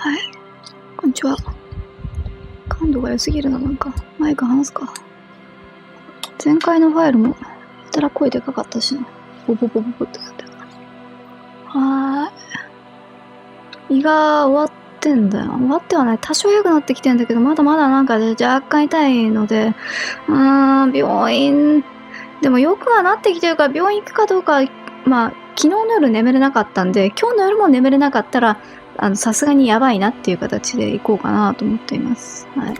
はい、こんにちは。感度が良すぎるな、なんか。マイク離すか。前回のファイルも、やたら声でかかったしな。ボボボボボってなってる。はーい。胃が終わってんだよ。終わってはない。多少良くなってきてんだけど、まだまだなんかね、若干痛いので、病院、でも良くはなってきてるから病院行くかどうか、まあ、昨日の夜眠れなかったんで、今日の夜も眠れなかったら、さすがにやばいなっていう形で行こうかなと思っています。はい。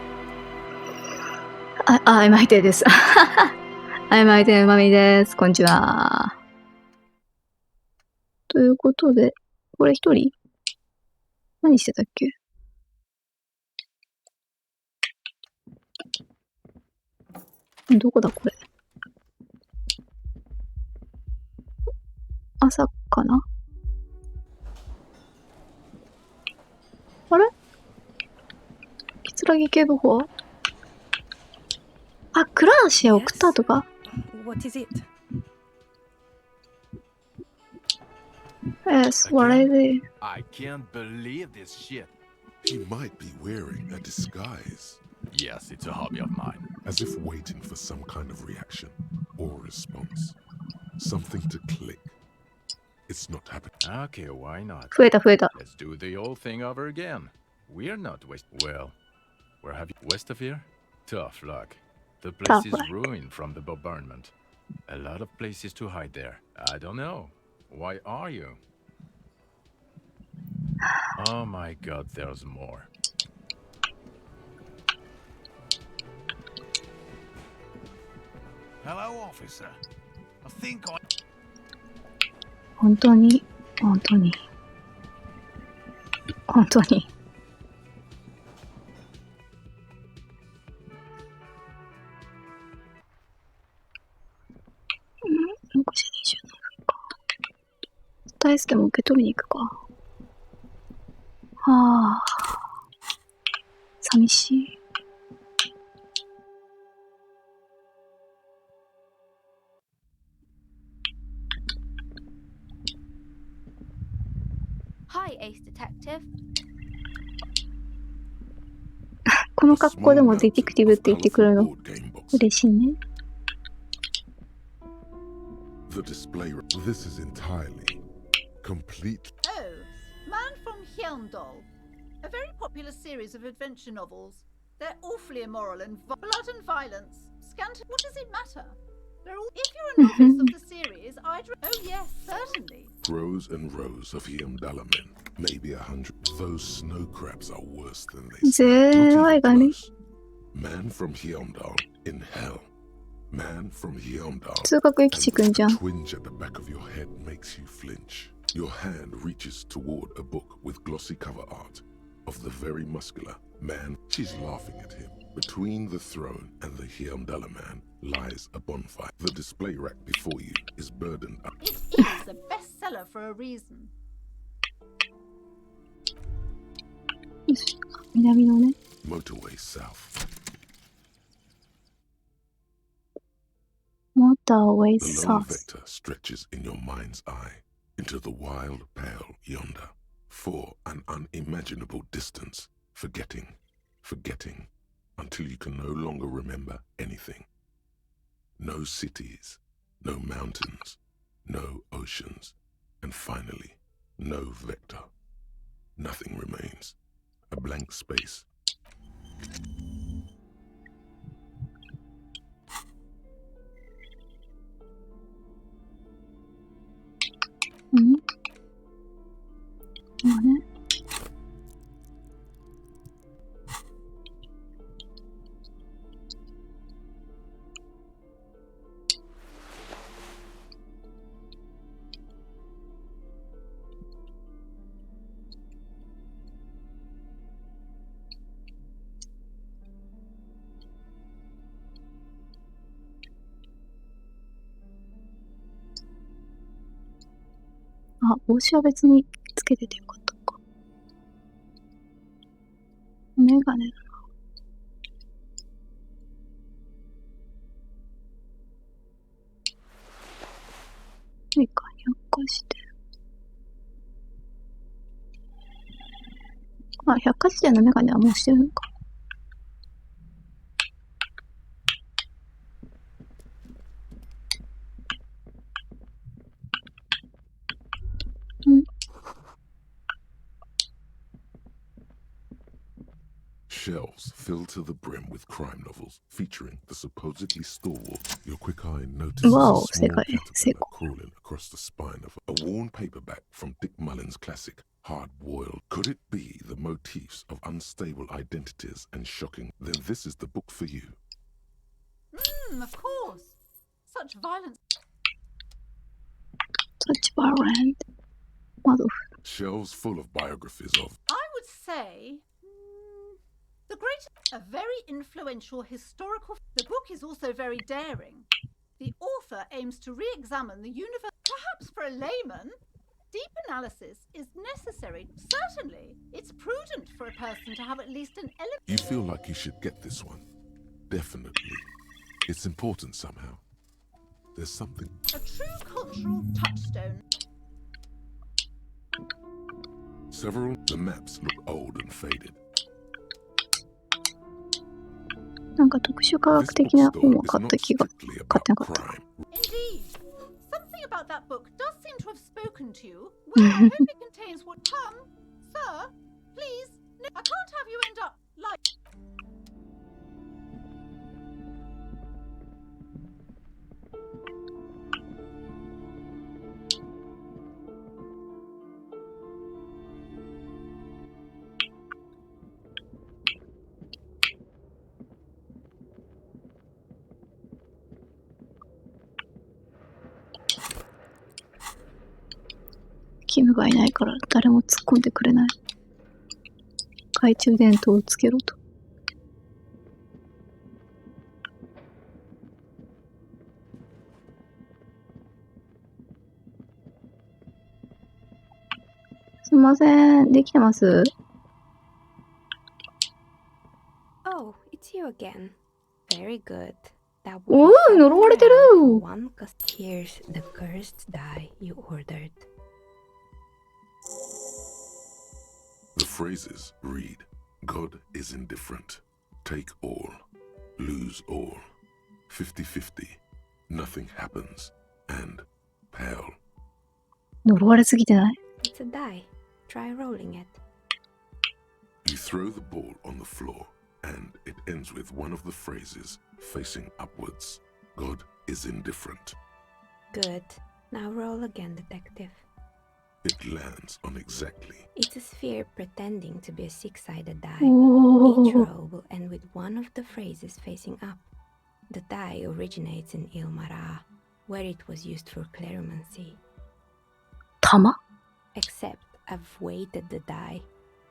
愛昧亭です。愛昧亭うまみです。こんにちは。ということで、これ一人何してたっけ？どこだこれ。朝かな？あれ？木警部補？あ、倉橋へ送ったとか？ What is it? Yes, what is it? I can't believe this shit. He might be wearing a disguise. Yes, it's a hobby of mine. As if waiting for some kind of reaction or response. Something to click. It's not happening. Okay, why not? 増えた。Let's do the old thing over again. We're not west. Well, where have you? West of here? Tough luck. The place is ruined from the bombardment. A lot of places to hide there. I don't know. Why are you? Oh my god, there's more. Hello, officer. I think I... 本当に。6時27分か。大輔も受け取りに行くか。はあ。寂しい。Hi, Ace Detective. この格好でもディティクティブって言ってくるの嬉しいね。The display. This is entirely complete. Oh, Man from Hyundal. A very popular series of adventure novels. They're awfully immoral and blood and violence. Scant. What does it matter? They're all. If you're a novice of the series, I'd. Oh yes, certainly. Rows and rows of Hyundalamen. Maybe 100. Those snow crabs are worse than they say. Not even close. Man from Hyundal in hell. Man from Hyundal. 通学駅地くんじゃん。Twinge at the back of your head makes you flinch. Your hand reaches toward a book with glossy cover art of the very muscular man. She's laughing at him. Between the throne and the Hyundala man lies a bonfire. The display rack before you is burdened up. It is a bestseller for a reason. よし、南のね。 Motorway south. Motorway The lone south. vector stretches in your mind's eye into the wild pale yonder for an unimaginable distance, forgetting, until you can no longer remember anything. No cities, no mountains, no oceans, and finally, no vector. Nothing remains. A blank space. Mm-hmm. まあね。あ、帽子は別につけててよかったのか。メガネだな。メガネ落下して。あ、百科事典のメガネはもうしてるのか。ん？ Shelves filled to the brim with crime novels featuring the supposedly stalwart. Your quick eye notices Wow, a small 正解。 caterpillar crawling across the spine of a worn paperback from Dick Mullen's classic Hard-Boiled. Could it be the motifs of unstable identities and shocking? Then this is the book for you. Of course. Such violence. Such violent. Mother. Shelves full of biographies of. I would say the great, a very influential historical. The book is also very daring. The author aims to re-examine the universe. Perhaps for a layman, deep analysis is necessary. Certainly, it's prudent for a person to have at least an element. You feel like you should get this one. Definitely. It's important somehow. There's something. A true cultural touchstone. Several. The maps look old and faded. なんか特殊科学的な本を買った気が、買ってなかった。Indeed. Something about that book does seem to have spoken to you. Well, I hope it contains what. Sir, please. No, I can't have you end up like. キムがいないから誰も突っ込んでくれない。懐中電灯をつけろと。すみません、できてます？ Oh, it's you again. Very good. That おお、呪われてる。 one cause here's the cursed die you ordered. The phrases read, God is indifferent. Take all. Lose all. 50-50. Nothing happens. And pale. 呪われすぎてない？ It's a die. Try rolling it. You throw the ball on the floor, and it ends with one of the phrases facing upwards. God is indifferent. Good. Now roll again, detective. It lands on exactly. It's a sphere pretending to be a six-sided die. お Each お。 row will end with one of the phrases facing up. The die originates in Ilmara, where it was used for cleromancy. 玉？ Except I've weighted the die.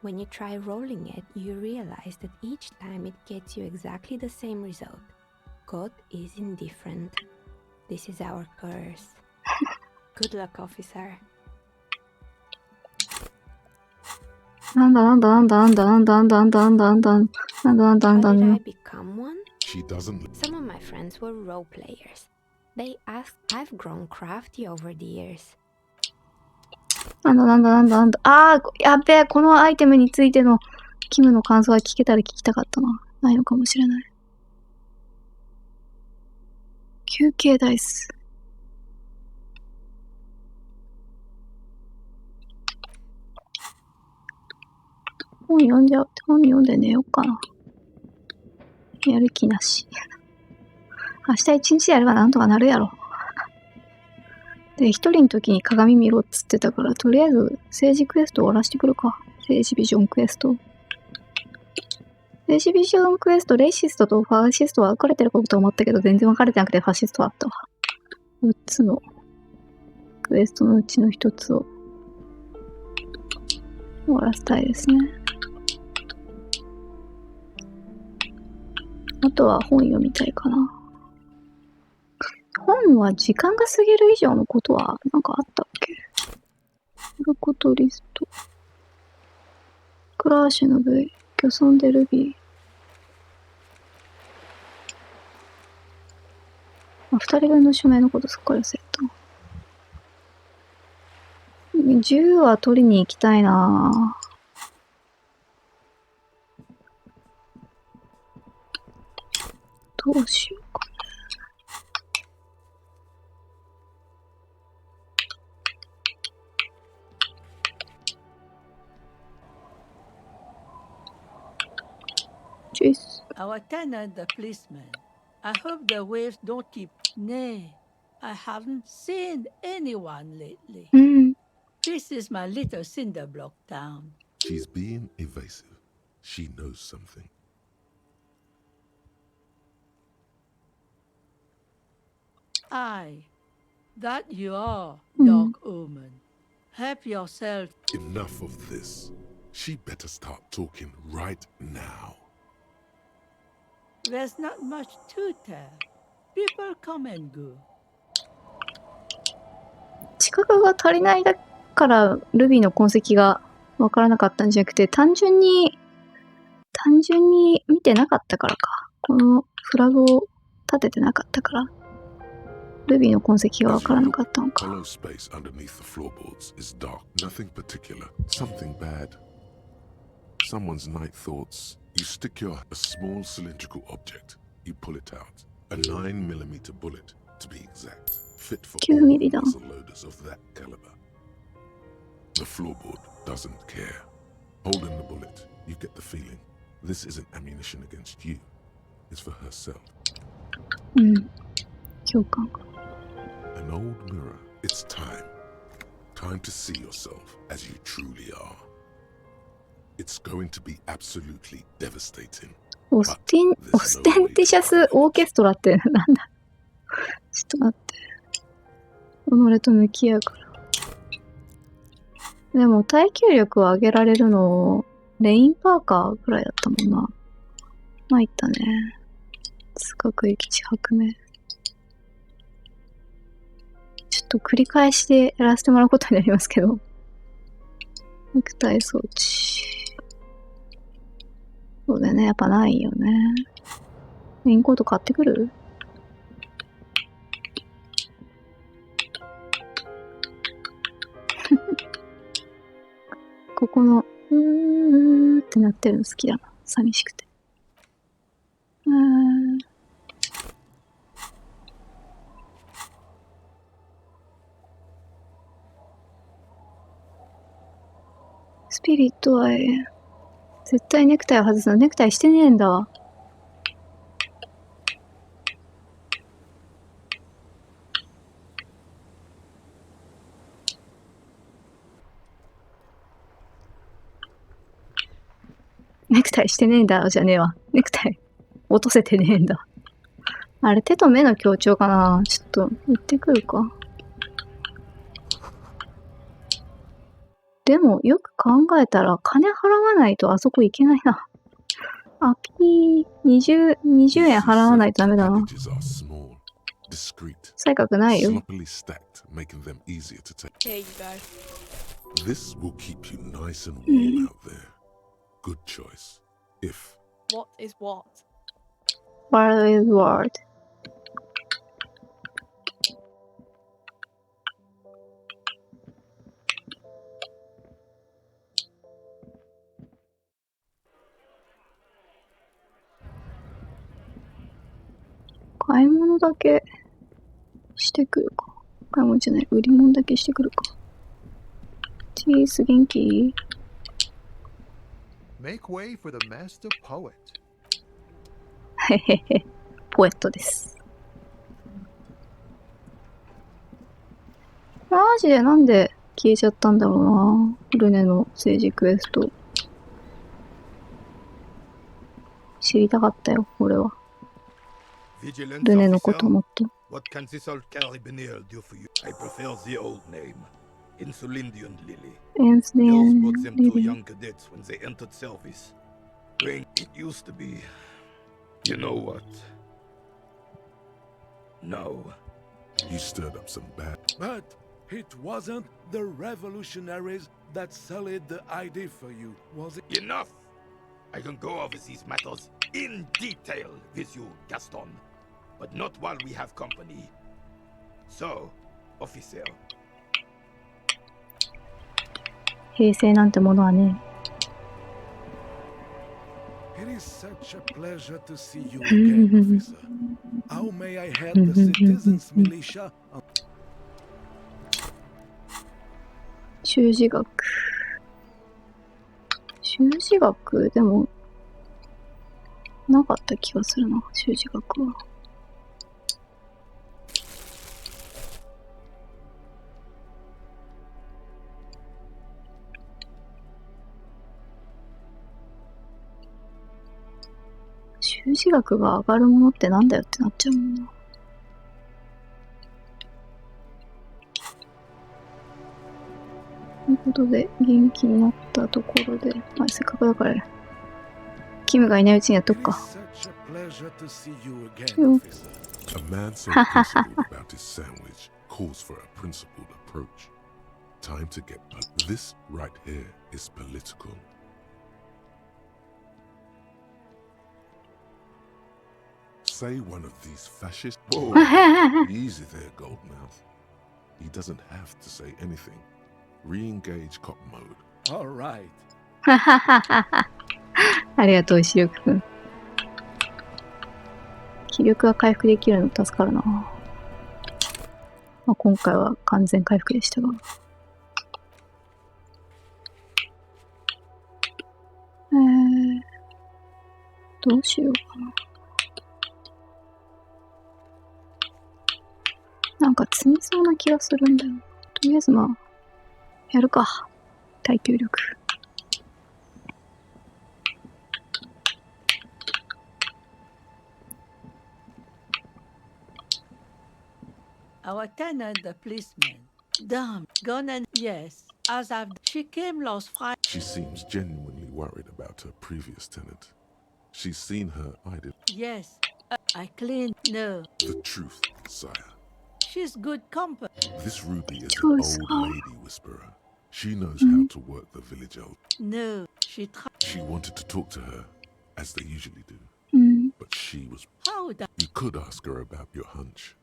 When you try rolling it, you realize that each time it gets you exactly the same result. God is indifferent. This is our curse. Good luck, officer. なんだなんだなんだなんだなんだなんだなんだなんだなんだなんだなんだ How なん did I だ become one? She doesn't. Some of my friends were role players. They asked, I've grown crafty over the years. なんだなんだなんだなんだ。あー、やっべえ、このアイテムについてのキムの感想が聞けたら聞きたかったな。ないのかもしれない。休憩ダイス。本読んじゃう。本読んで寝ようかな。やる気なし。明日一日やればなんとかなるやろ。で、一人の時に鏡見ろっつってたから、とりあえず政治クエスト終わらしてくるか。政治ビジョンクエスト。政治ビジョンクエスト、レイシストとファシストは分かれてることと思ったけど、全然分かれてなくてファシストあったわ。6つのクエストのうちの1つを終わらせたいですね。あとは本読みたいかな。本は時間が過ぎる以上のことはなんかあったっけ？やることリスト。クラーシュの V、漁村でルビー。2人分の署名のことすっかり忘れた。銃は取りに行きたいなぁ。どうしようか。チュイス。Our tenant, the policeman. I hope the waves don't keep. Nay, I haven't seen anyone lately. うん。 This is my little cinder block town. She's being evasive. She knows something. Aye, that you are, Hmm. Dark Omen. Help yourself. Enough of this. She better start talking right now. There's not much to tell. People come and go. 知覚が足りないだからルビーの痕跡がわからなかったんじゃなくて、単純に見てなかったからか。このフラグを立ててなかったから、ルビーの痕跡がわからなかったのか。 Hollow space underneath the floorboards is dark. Nothing particular. Something bad. Someone's night thoughts. You stick a small cylindrical object. You pull it out. A 9mm bullet, to be exact. Fit for all 9mm だ。 muzzle loaders of that caliber. The floorboard doesn't care. Holding the bullet, you get the feeling. This isn't ammunition against you. It's for herself. うん。共感か。 An old mirror. It's time. Time to see yourself as you truly are. It's going to be absolutely devastating. オステンティシャスオーケストラってなんだ。ちょっと待って。己と向き合うから。でも耐久力を上げられるの、レインパーカーぐらいだったもんな。参ったね。通学駅地白目。ちょっと繰り返しでやらせてもらうことになりますけど。肉体装置。そうだよね。やっぱないよね。レインコート買ってくる？ここの、ってなってるの好きだな。寂しくて。スピリットは、絶対ネクタイを外すの。ネクタイしてねえんだわ。ネクタイしてねえんだじゃねえわ。ネクタイ落とせてねえんだ。あれ手と目の強調かな。ちょっと行ってくるか。でもよく考えたら金払わないとあそこ行けないな。あ、ピー、20円払わないとダメだな。才覚ないよ。Sloppily stacked, making them easier to take. Here you go. This will keep you nice and warm out there. Good choice. If What is what? World is world. 買い物だけしてくるか。買い物じゃない、売り物だけしてくるか。チーズ元気？ Make way for the master poet. へへへ、ポエットです。マジでなんで消えちゃったんだろうな。ルネの政治クエスト。知りたかったよ、俺は。ルネのこともっと。What can this old carabiner do for you? I prefer the old name. Insulindian Lily. Girls brought them to young cadets when they entered service. It used to be. You know what? No. you stirred up some bad. But it wasn't the revolutionaries that sullied the ID for you, was it? Enough! I can go over these matters in detail with you, Gaston. But not while we have company. So, officer. 平成なんてものはね。It is such a pleasure to see you again, officer. How may I help the citizens militia? 習字学。習字学でもなかった気がするな、習字学は。習字学が上がるものってなんだよってなっちゃうもんな。ということで、元気になったところで、まあ、せっかくだから、キムがいないうちにやっとくか。A man so principled about his sandwich calls for a principled approach. Time to get this right here is political. Say one of these fascist. Whoa, easy there, Goldmouth. He doesn't have to say anything. Re-engage cop mode. All right. ありがとう、視力くん。気力が回復できるの助かるな。まあ、今回は完全回復でしたが。どうしようかな。なんか積みそうな気がするんだよ。とりあえずまあ、やるか。耐久力。Our tenant, the policeman. Damn, gone and yes, as I've. She came last Friday. She seems genuinely worried about her previous tenant. She's seen her idol. Yes, I cleaned. No, The truth, sire. she's good company. This Ruby is an old lady whisperer. She knows how to work the village out. No, she tried. She wanted to talk to her, as they usually do. But she was... How would I? You could ask her about your hunch,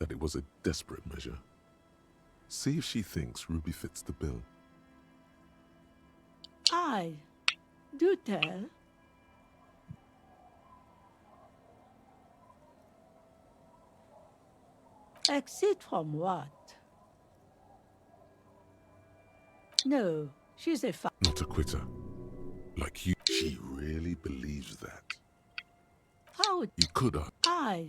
that it was a desperate measure. See if she thinks Ruby fits the bill. I do tell. Exit from what? No, she's a Not a quitter. Like you. She really believes that. How would You could ask. I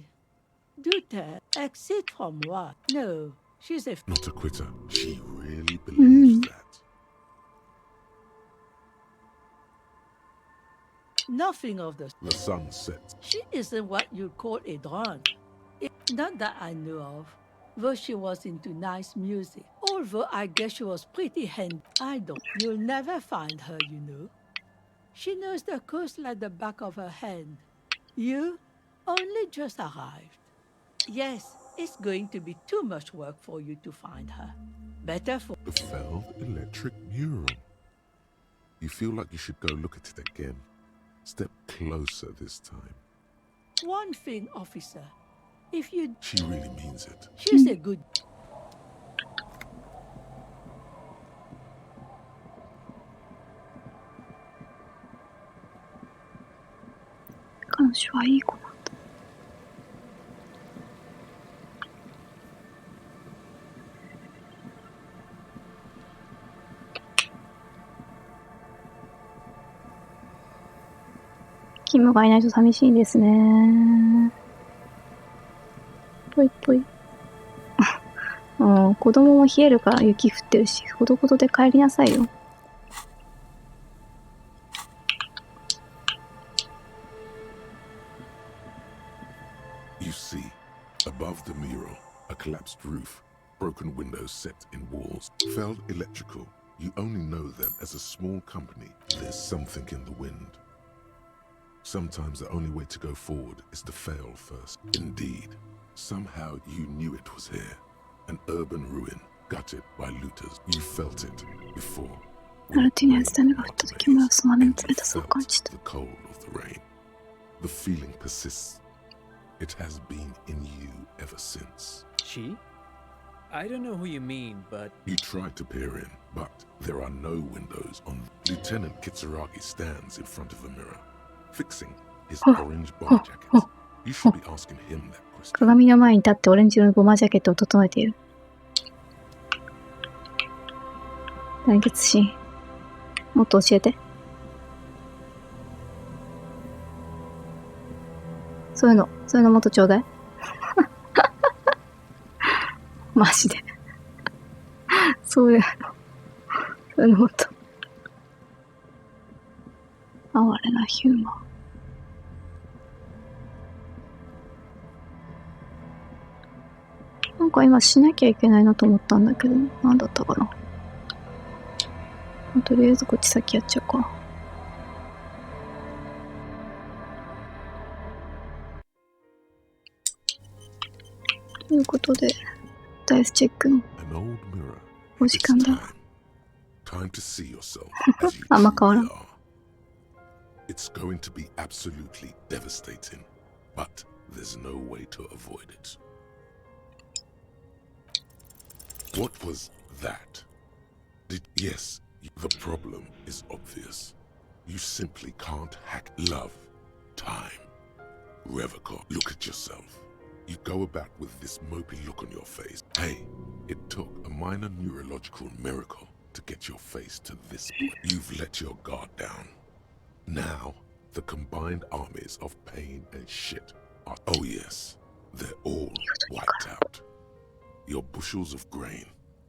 do tell. Exit from what? No, she's a Not a quitter. She really believes that. nothing of the. The sun sets. She isn't what you'd call a drunk. Not that I know of, though she was into nice music. Although I guess she was pretty handy. I don't. You'll never find her, you know. She knows the coast like the back of her hand. You only just arrived. Yes, it's going to be too much work for you to find her. Better for... The felled electric mural. You feel like you should go look at it again. Step closer this time. One thing, officer. If you... She really means it. She's a good... 彼女はいい子なんだ。キムがいないと寂しいですね。ぽいぽい。子供も冷えるから雪降ってるし、ほどほどで帰りなさいよ。You see, above the mural, a collapsed roof, broken windows set in walls, felled electrical. You only know them as a small company. There's something in the wind. Sometimes the only way to go forward is to fail first. Indeed, somehow you knew it was here. An urban ruin, gutted by looters. You felt it before. アルティに熱種があった時もその雨の冷たさを感じた。 The cold of the rain. The feeling persists. It has been in you ever since. She? I don't know who you mean, but... You tried to peer in, but there are no windows on... Lieutenant Kitsuragi stands in front of a mirror. fixing his orange bomber jackets. You should be asking him that question. 鏡の前に立ってオレンジ色のボマージャケットを整えている。団結シーン。もっと教えて。そういうのもっとちょうだい。マジで。そういうのもっと。哀れなヒューマン。なんか今しなきゃいけないなと思ったんだけど、なんだったかな。とりあえずこっち先やっちゃうか。ということで、ダイスチェックのお時間だ。あんま変わらん。It's going to be absolutely devastating, but there's no way to avoid it. What was that? Yes, the problem is obvious. You simply can't hack love, time, Revocor. Look at yourself. You go about with this mopey look on your face. Hey, it took a minor neurological miracle to get your face to this point. You've let your guard down. Now, the combined armies of pain and shit are... Oh yes, they're all wiped out. Your bushels of grain,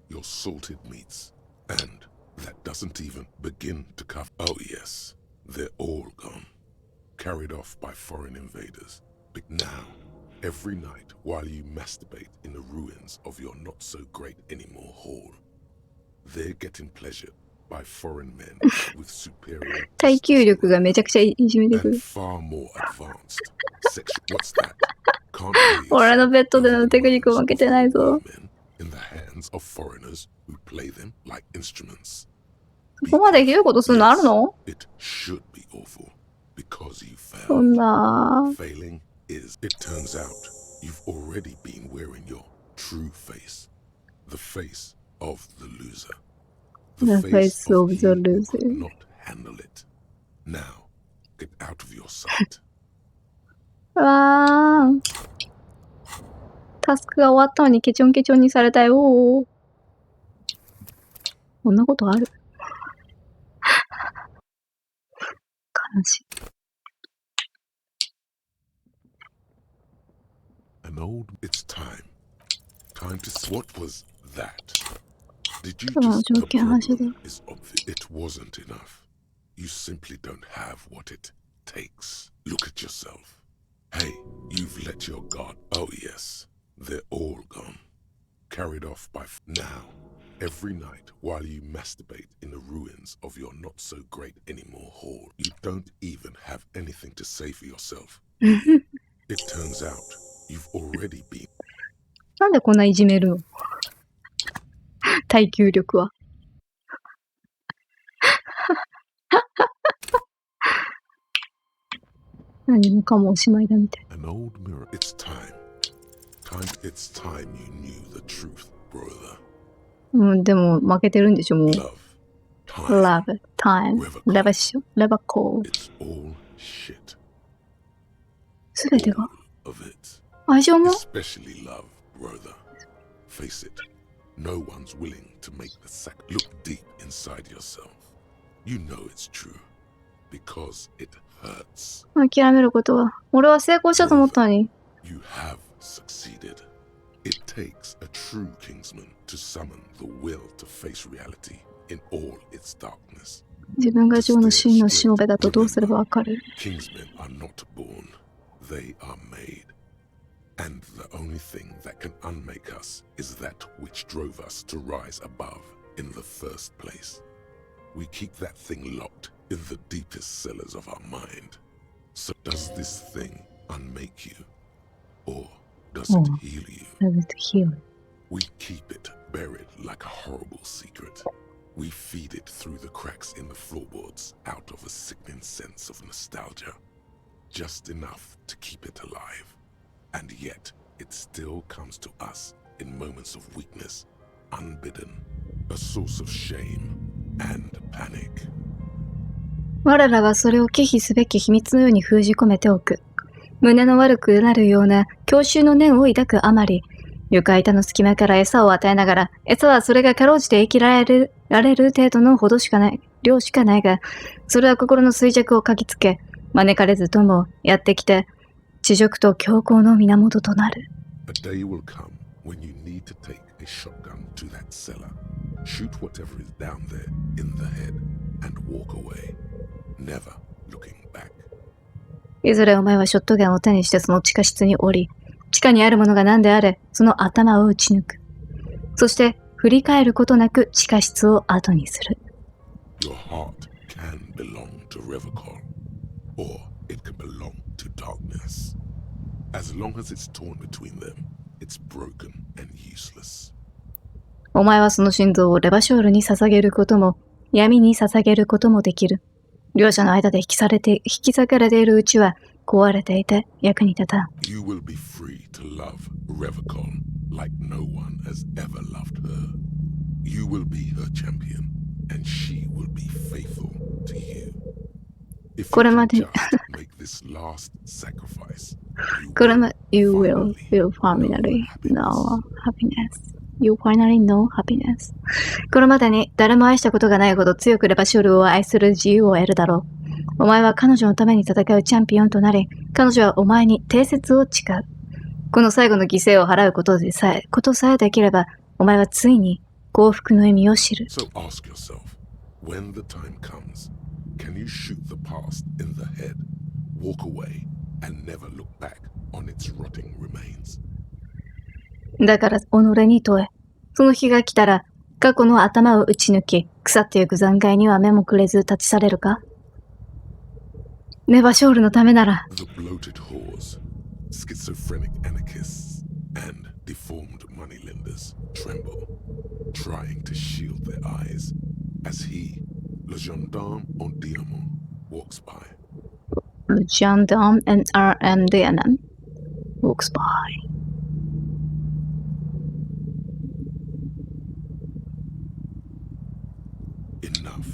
your salted meats, and that doesn't even begin to cover... Oh yes, they're all gone. Carried off by foreign invaders. But now, every night while you masturbate in the ruins of your not-so-great-anymore hall, they're getting pleasure by foreign men with superior 耐久力がめちゃくちゃいじめてくる。 far more advanced sexual. What's that? Can't 俺のベッドでのテクニック負けてないぞ。 in the hands of foreigners who play them like instruments. そこまでひどいことするのあるの？ It should be awful because you failed. そんな。 Failing is. It turns out you've already been wearing your true face, the face of the loser. The face of the loser. Not handle it. Now, get out of your sight. わー。タスクが終わったのにケチョンケチョンにされたよ。こんなことある？悲しい。An old. It's time. Time to. What was that? Did you その just... 条件走る。 is obvious. It wasn't enough. You simply don't have what it takes. Look at yourself. Hey, you've let your guard. Oh yes, they're all gone. Carried off by... Now, every night while you masturbate in the ruins of your not-so-great-anymore hall, you don't even have anything to say for yourself. It turns out you've already been... なんでこんないじめるの？耐久力は。何もかもおしまいだみたい。 An old mirror. It's time. It's time you knew the truth, brother. うん、でも負けてるんでしょ、もう。 Love, time, Love, time, レバショ、レバコー。 It's all shit. すべてが。 All of it. 愛情も？ Especially love, brother. Face it. No one's willing to make the sack. Look deep inside yourself. You know it's true. Because it hurts. 諦めることは。俺は成功したと思ったのに。You have succeeded. It takes a true kingsman to summon the will to face reality in all its darkness. 自分が女王の真のしもべだとどうすればわかる？ Kingsmen are not born. They are made. And the only thing that can unmake us is that which drove us to rise above in the first place. We keep that thing locked in the deepest cellars of our mind. So does this thing unmake you? Or does it heal you? Does it heal? We keep it buried like a horrible secret. We feed it through the cracks in the floorboards out of a sickening sense of nostalgia. Just enough to keep it alive. And yet, it still comes to us in moments of weakness, unbidden, a source of shame and panic. 我らはそれを忌避すべき秘密のように封じ込めておく。胸の悪くなるような郷愁の念を抱くあまり、床板の隙間から餌を与えながら、餌はそれがかろうじて生きられる程度のほどしかない、量しかないが、それは心の衰弱をかきつけ、招かれずともやってきて、恥辱と強行の源となる。A day will come when you need to take a shotgun to that cellar, shoot whatever is down there in the head, and walk away, never looking back. いずれお前はショットガンを手にしてその地下室に降り、地下にあるものが何であれ、その頭を撃ち抜く。そして、振り返ることなく地下室を後にする。Your heart can belong to Revocol, or it can belong to darkness. As long as it's torn between them, it's broken and useless. お前はその心臓をレバショールに捧げることも、闇に捧げることもできる。両者の間で引き裂かれているうちは壊れていて役に立たん。You will be free to love Revocol like no one has ever loved her. You will be her champion, and she will be faithful to you. If you can just make this last sacrifice, you will finally know happiness.You finally know happiness. これまでに誰も愛したことがないほど強くレバショルを愛する自由を得るだろう。お前は彼女のために戦うチャンピオンとなり、彼女はお前に定説を誓う。この最後の犠牲を払うことさえできれば、お前はついに幸福の意味を知る。So ask yourself, when the time comes, can you shoot the past in the head, walk away, and never look back on its rotting remains?だから、己に問え。その日が来たら、過去の頭を打ち抜き、腐ってゆく残骸には目もくれず立ち去れるか？ネバショールのためなら。The bloated whores, schizophrenic anarchists, and deformed moneylenders tremble, trying to shield their eyes, as he, le gendarme en diamant, walks by. Le gendarme en diamant walks by. Enough.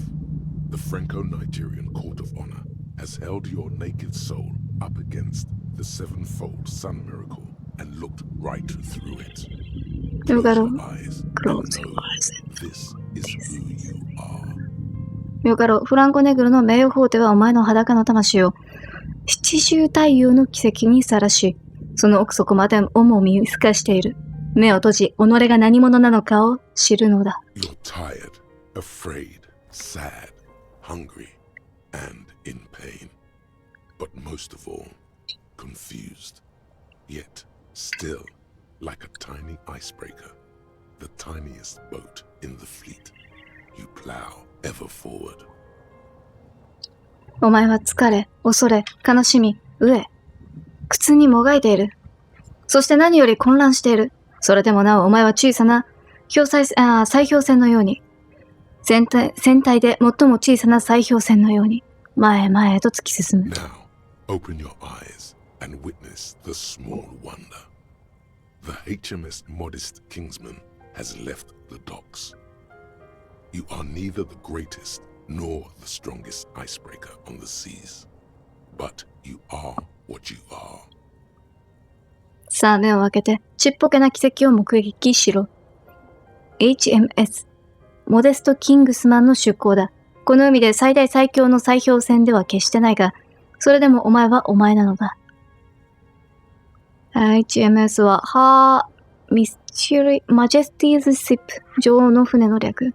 The Franco-Nigerian Court of Honor has held your naked soul up against the sevenfold sun miracle and looked right through it. Close your eyes and know this is who you are. よかろう、フランコネグロの名誉法廷はお前の裸の魂を七重太陽の奇跡にさらし、その奥底までをも見透かしている。目を閉じ、己が何者なのかを知るのだ。You're tired, afraid, sad, hungry, and in pain. But most of all, confused. Yet, still, like a tiny icebreaker, the tiniest boat in the fleet, you plow ever forward. お前は疲れ、恐れ、悲しみ、飢え、苦痛にもがいている。そして何より混乱している。それでもなおお前は小さな砕氷船のように、船体で最も小さな砕氷船のように、前へと突き進む。Now, open your eyes and witness the small wonder. The HMS Modest Kingsman has left the docks. You are neither the greatest nor the strongest icebreaker on the seas, but you are what you are. さあ目を開けて、ちっぽけな奇跡を目撃しろ。HMS モデスト・キングスマンの出港だ。この海で最大最強の砕氷船では決してないが、それでもお前はお前なのだ。HMS は、Majesty's Ship 女王の船の略。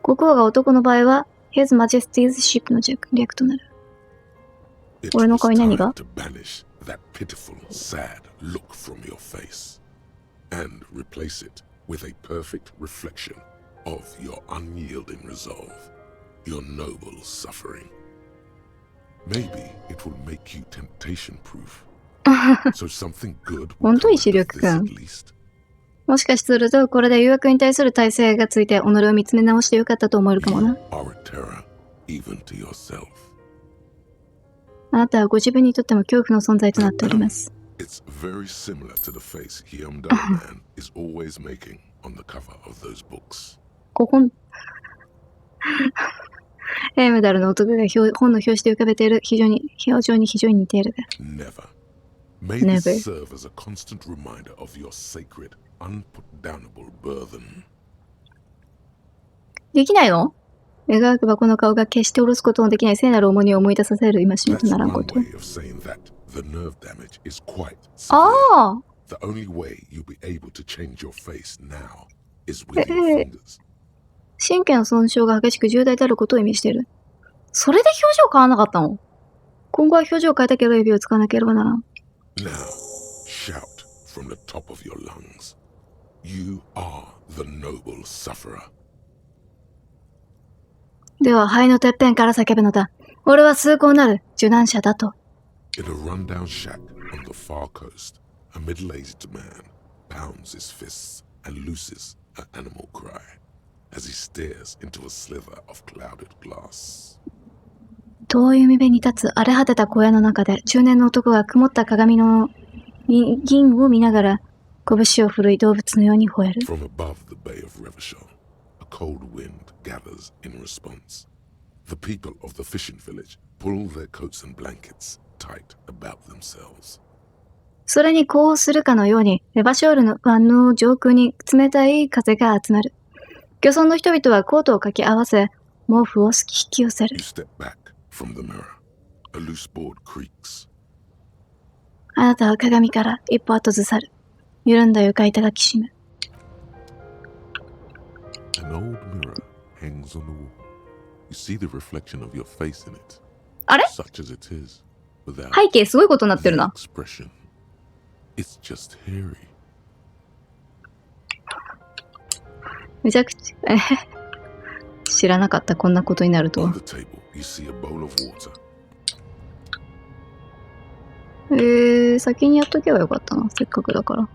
国王が男の場合は、His Majesty's Ship の略となる。俺の顔に何が？That pitiful, sad look from your face, and replace it with a perfect reflection of your unyielding resolve, your noble suffering. Maybe it will make you temptation-proof. So something good will come out of this at least. もしかするとこれで誘惑に対する耐性がついて己を見つめ直してよかったと思えるかもな。Are a terror, even to yourself. あなたはご自分にとっても恐怖の存在となっております。It's very similar to the face Hyundai Man is always making on the cover of those books. ここんエメダルの男が本の表紙で浮かべている表情に非常に似ている。Never. May this serve as a constant reminder of your sacred, unputdownable burden. できないの？描く箱の顔が決して下ろすことのできない聖なる重荷を思い出させる戒めとならんこと。ああ。The only way you'll be able to change your face now is with your fingers. 神経の損傷が激しく重大であることを意味している。それで表情変わらなかったの？今後は表情を変えたけど指を使わなければならん。Now, shout from the top of your lungs. You are the noble sufferer. では肺のてっぺんから叫ぶのだ。俺は崇高なる受難者だと。In a rundown shack on the far coast, a middle-aged man pounds his fists and looses an animal cry as he stares into a sliver of clouded glass. 遠い海辺に立つ荒れ果てた小屋の中で中年の男が曇った鏡の銀を見ながら拳を振るい動物のように吠える。From above the bay of Revachol, a cold wind gathers in response. The people of the fishing village pull their coats and blankets tight about themselves. それに呼応するかのようにレバショールの湾の上空に冷たい風が集まる。漁村の人々はコートをかき合わせ毛布を引き寄せる。You step back from the mirror. A loose board creaks. あなたは鏡から一歩後ずさる。緩んだ床板がきしむ。An old mirror hangs on the wall. You see the reflection of your face in it. あれ？ Such as it is, without 背景すごいことになってるな。 expression. It's just hairy. めちゃくちゃ知らなかったこんなことになるとは。 On the table, you see a bowl of water. 先にやっとけばよかったな。せっかくだから。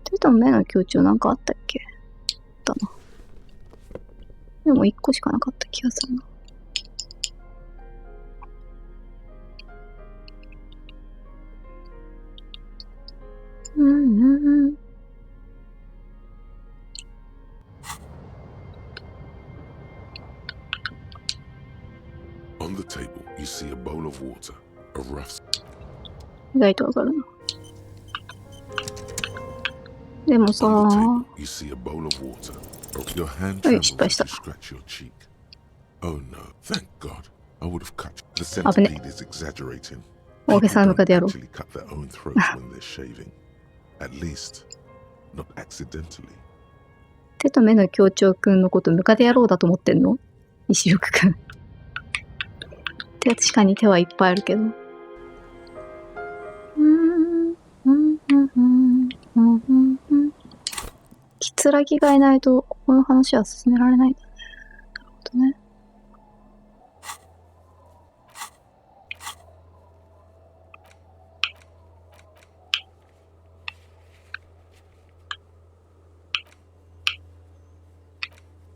手と目の強調なんかあったっけ？あったな。でも1個しかなかった気がするな。On the table, you see a bowl of water, a rough. 意外とわかるな。でもさ On the table, you see a bowl of water. Your hand trembles as you scratch your cheek. Oh no! Thank God! I would have cut. The centipede is exaggerating. People don't actually cut their own throats when they're shaving. At least, not accidentally. 手と目の協調くんのことムカデ野郎だと思ってんの？石力くん。確かに手はいっぱいあるけど。キツラギがいないとこの話は進められないんだね。なるほどね。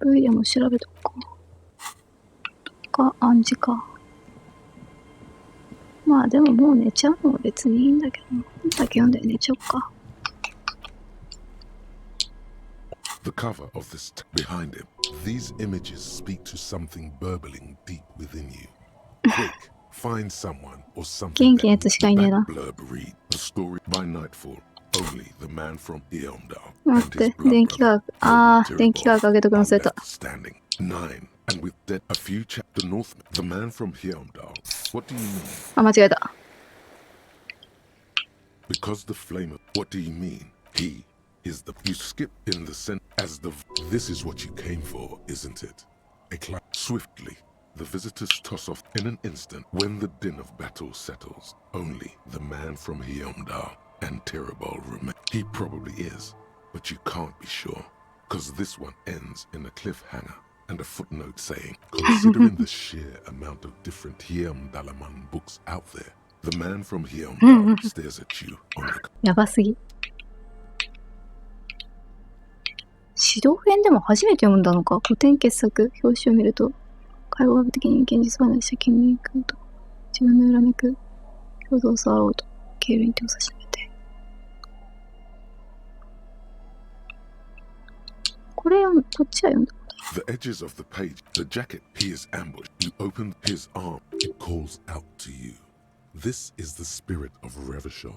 V でも調べとこうか。暗示か。まあでももう寝ちゃうのは別にいいんだけど、本だけ読んで寝ちゃおうか。The cover of this behind him. These images speak to something burbling deep within you. Quick, find someone or something. 元気なやつしかいねえな。 Blurb read the story by nightfall. Only the man from Eomdal. 待って、電気科学。電気科学上げとくの忘れた。Standing 9 and with dead a few chapter north. The man from Eomdal. What do you mean? あ、間違えた。Because the flame of what do you mean? He is the you skip in the center as the this is what you came for, isn't it? A cloud swiftly. The visitors toss off in an instant when the din of battle settles. Only the man from Eomdal and Tirabol remain. He probably is, but you can't be sure, because this one ends in a cliffhanger and a footnote saying, considering the sheer amount of different Eomdalaman books out there, the man from Eomdal stares at you on the やばすぎ。指導編でも初めて読んだのか。古典傑作、表紙を見ると、解剖学的に現実離れした筋肉と自分の揺らめく共同触ろうと。経由に手を差し伸べて。これこっちは読んだ。The edges of the page, the jacket, he is ambushed. You open his arm, it calls out to you. This is the spirit of Revachol.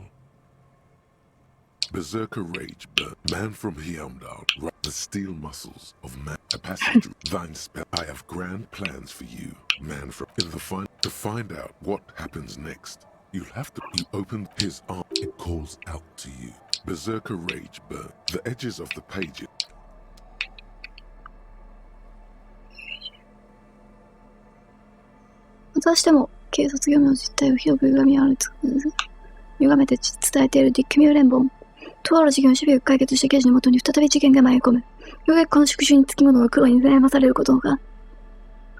Berserker rage burn, man from Heimdall, the steel muscles of man. A passage, thine spell. I have grand plans for you, man from in the final. To find out what happens next, you'll have to. You open his arm, it calls out to you. Berserker rage burn, the edges of the pages. またしても警察業務の実態を広く歪めて伝えているディックミュー連邦。とある事件をシビアく解決した刑事のもとに再び事件が舞い込む。ようやくこの宿主につきものの苦労に悩まされることが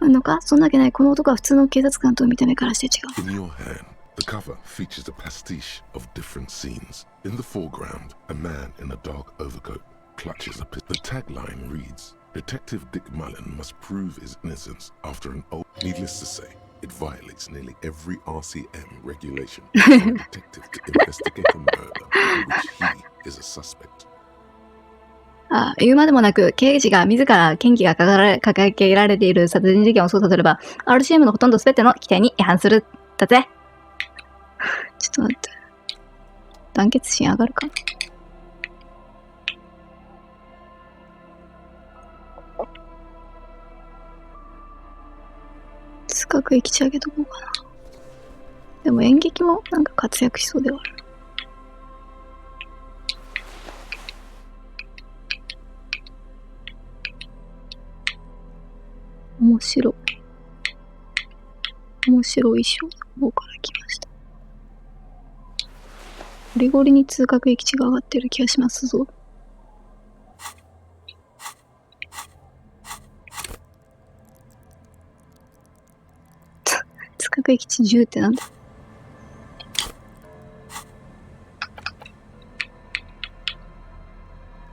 あるのか。そんなわけない。この男は普通の警察官と見た目からして違う。In your hand, the cover features a pastiche of different scenes. In the foreground, a man in a dark overcoat clutches a pistol. The tagline reads, Detective Dick Mullen must prove his innocence after an old... Needless to say, it violates nearly every RCM regulation for a detective to investigate a murder in which he is a suspect. 言うまでもなく、刑事が自ら嫌疑が掲げられている殺人事件を捜査すれば、RCM のほとんど全ての規定に違反する。だぜ。ちょっと待って。団結心上がるかな。通学駅地上げとこうかな。でも演劇もなんか活躍しそうではある。面白い衣装の方から来ました。ゴリゴリに通学駅地が上がってる気がしますぞ。通学駅地10ってなんだ。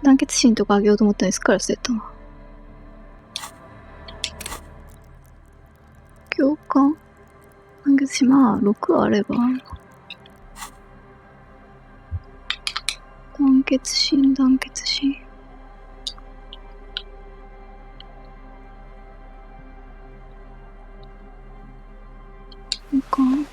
団結心とかあげようと思ったらすっから捨てたな。共感団結心、まあ6あれば団結心共感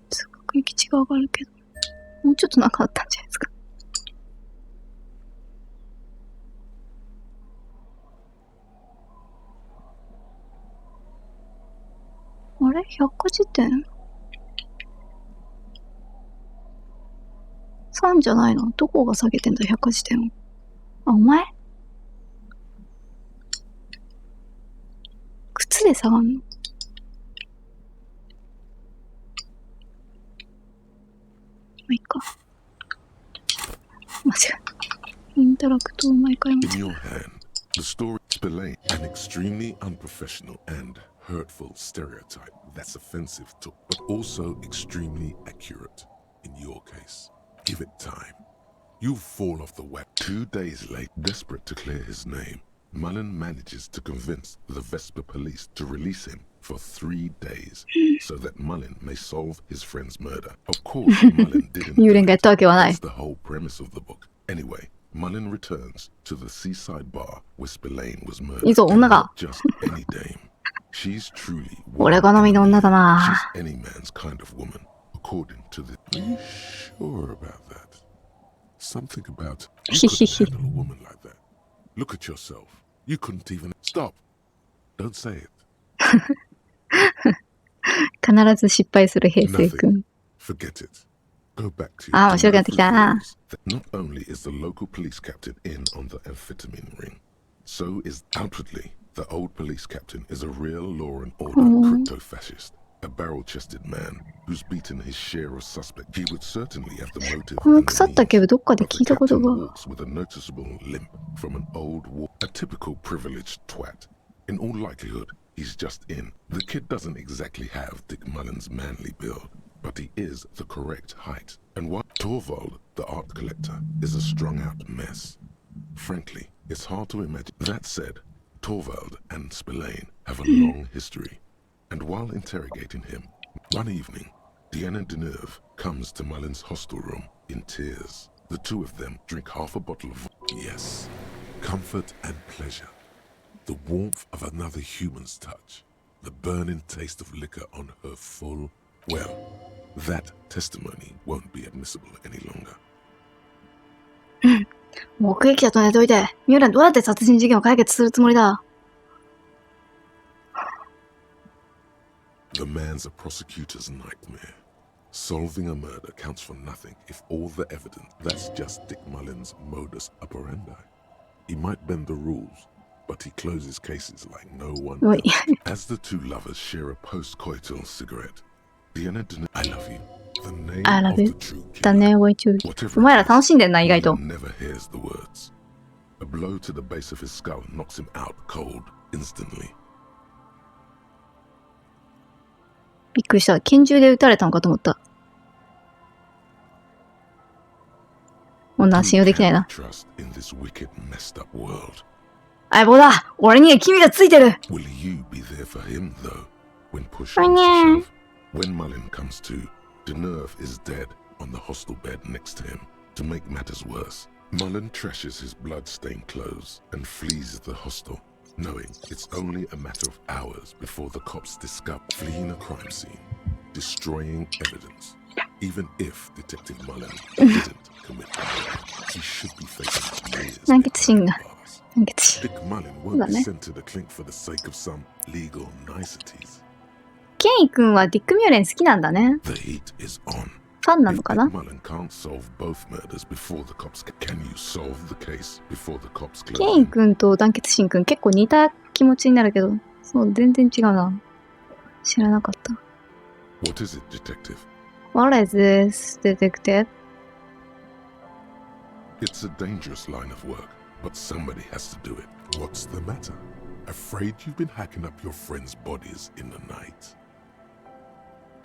すごく駅地が上がるけど、もうちょっとなかったんじゃないですか。あれ百科事典 ?3 じゃないの？どこが下げてんだ百科事典を。あ、お前靴で下がんの？まあ、いいか。間違えた。インタラクトを毎回間違えた。In your hand, the story is belaying an extremely unprofessional and hurtful stereotype that's offensive to, but also extremely accurate in your case. Give it time. You'll fall off the web. 2 days late, desperate to clear his name, Mullen manages to convince the Vesper police to release him for 3 days so that Mullen may solve his friend's murder. Of course, Mullen didn't. That's the whole premise of the book. Anyway, Mullen returns to the seaside bar where Spillane was murdered. Not just any dame. She's truly she's any man's kind of woman, according to the... Are you sure about that? Something about you couldn't handle a woman like that. Look at yourself. You couldn't even... Stop. Don't say it. 必ず失敗する平成君。 Forget it. Go back to あ、面白くなってきたな。 Not only is the local police captain in on the amphetamine ring, so is outwardly the old police captain is a real law and order crypto-fascist, a barrel-chested man who's beaten his share of suspects. He would certainly have the motive. この腐ったケブどっかで聞いたことが。 walks with a noticeable limp from an old war, a typical privileged twat. In all likelihood, he's just in. The kid doesn't exactly have Dick Mullen's manly build, but he is the correct height. And while Torvald, the art collector, is a strung-out mess, frankly, It's hard to imagine. That said, Torvald and Spillane have a long history, and while interrogating him, one evening, Deanna Deneuve comes to Mullen's hostel room in tears. The two of them drink half a bottle of... Yes, comfort and pleasure. The warmth of another human's touch. The burning taste of liquor on her full... Well, that testimony won't be admissible any longer. 目撃者と寝といて、ミューレンどうやって殺人事件を解決するつもりだ？ The man's a prosecutor's nightmare. Solving a murder counts for nothing if all the evidence... That's just Dick Mullen's modus operandi. He might bend the rules, but he closes cases like no one else. As the two lovers share a post-coital cigarette, Deanna Deneuve, I love you. The name I love of you. the true killer. だね、おいちゅう。お前ら楽しんでんな、意外と。Never hears the words. A blow to the base of his skull knocks him out cold instantly. びっくりした。拳銃で撃たれたのかと思った。女は信用できないな。相棒だ！俺には君がついてる！ Will you be there for him though? When push comes to shove, when Mullen comes to, Deneuve is dead on the hostel bed next to him. To make matters worse, Mullen trashes his blood-stained clothes and flees the hostel, knowing it's only a matter of hours before the cops discover fleeing a crime scene, destroying evidence. Even if Detective Mullen didn't commit the murder, he should be facing years. Dick Mullen won't be sent to the clink for the sake of some legal niceties. ケイ君はディック・ミューレン好きなんだね。 The heat is on. ファンなのかな？ Mullen can't solve both murders before the cops can you solve the case before the cops close? ケイン君と団結心君結構似た気持ちになるけど、そう全然違うな。知らなかった。What is it, detective? What is this, detective? It's a dangerous line of work, but somebody has to do it. What's the matter? Afraid you've been hacking up your friends' bodies in the night?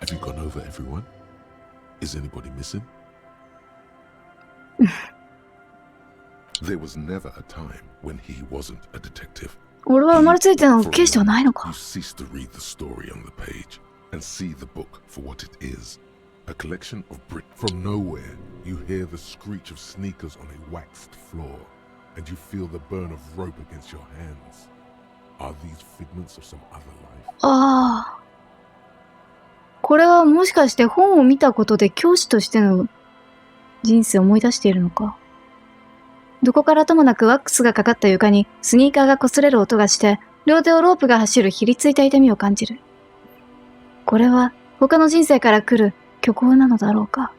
Have you gone over everyone? Is anybody missing? There was never a time when he wasn't a detective. 俺は生まれついての警視ではないのか？ You cease to read the story on the page and see the book for what it is. A collection of bricks. From nowhere, you hear the screech of sneakers on a waxed floor, and you feel the burn of rope against your hands. Are these figments of some other life? ああ。これはもしかして本を見たことで教師としての人生を思い出しているのか。どこからともなくワックスがかかった床にスニーカーが擦れる音がして、両手をロープが走るひりついた痛みを感じる。これは他の人生から来る虚構なのだろうか。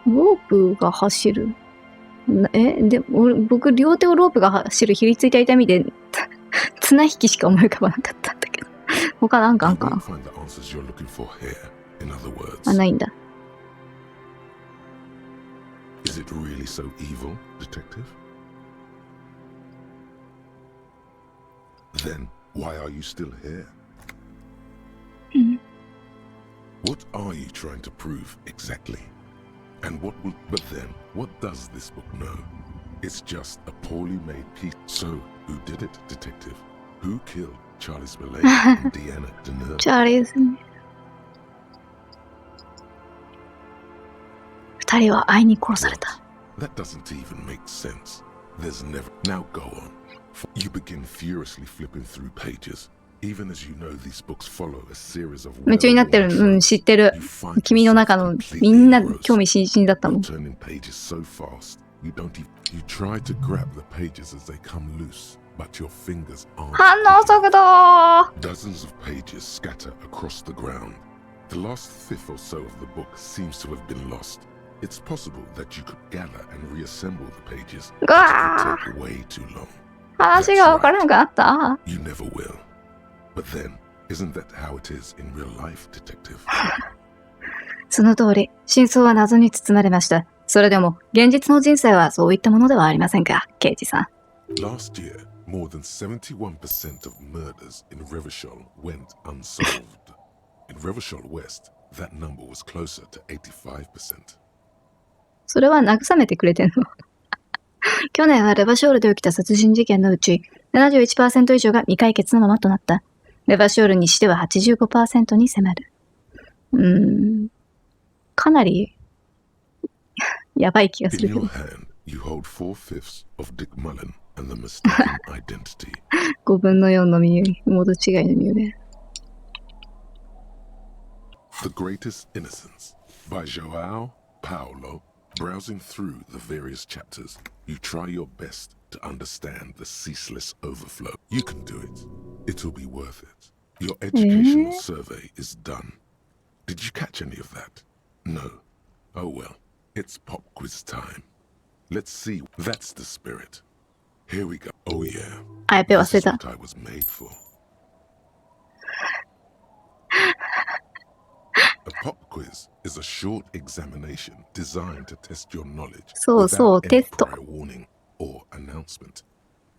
ロープが走る。で、僕、両手をロープが走るひりついた痛みで、綱引きしか思い浮かばなかったんだけど。他なんかあんかな。あ、ないんだ。Is it really so evil, detective? Then why are you still here? What are you trying to prove exactly? And what will... But then, what does this book know? It's just a poorly made piece. So, who did it, detective? Who killed Charlie Spillane and Deanna Deneuve? Charlie ですね。二人は愛に殺された。That doesn't even make sense. There's never... Now go on. You begin furiously flipping through pages. Even as you know these books follow a series of... 夢中になってる。うん、知ってる。君の中のみんな興味津々だったもん。Turning pages so fast, you try to grab the pages as they come loose, but your fingers aren't. 反応速度 Dozens of pages scatter across the ground. The last fifth or so of the book seems to have been lost. It's possible that you could gather and reassemble the pages. It would take way too long. 話が分からなくなった。You never will. But then, isn't that how it is in real life, detective? その通り、真相は謎に包まれました。それでも、現実の人生はそういったものではありませんか、刑事さん。Last year, more than 71% of murders in Revachol went unsolved. In Revachol West, that number was closer to 85%. それは慰めてくれてんの。去年はレバショールで起きた殺人事件のうち 71% 以上が未解決のままとなった。レバショールにしては 85% に迫る。かなりやばい気がするけど。5分の4の身元違いの身で。The Greatest Innocence by João Paulo. Browsing through the various chapters, you try your best to understand the ceaseless overflow. You can do it. It'll be worth it. Your educational survey is done. Did you catch any of that? No. Oh well, it's pop quiz time. Let's see. That's the spirit. Here we go. Oh yeah. This is what I was made for. A pop quiz is a short examination designed to test your knowledge without any prior warning or announcement.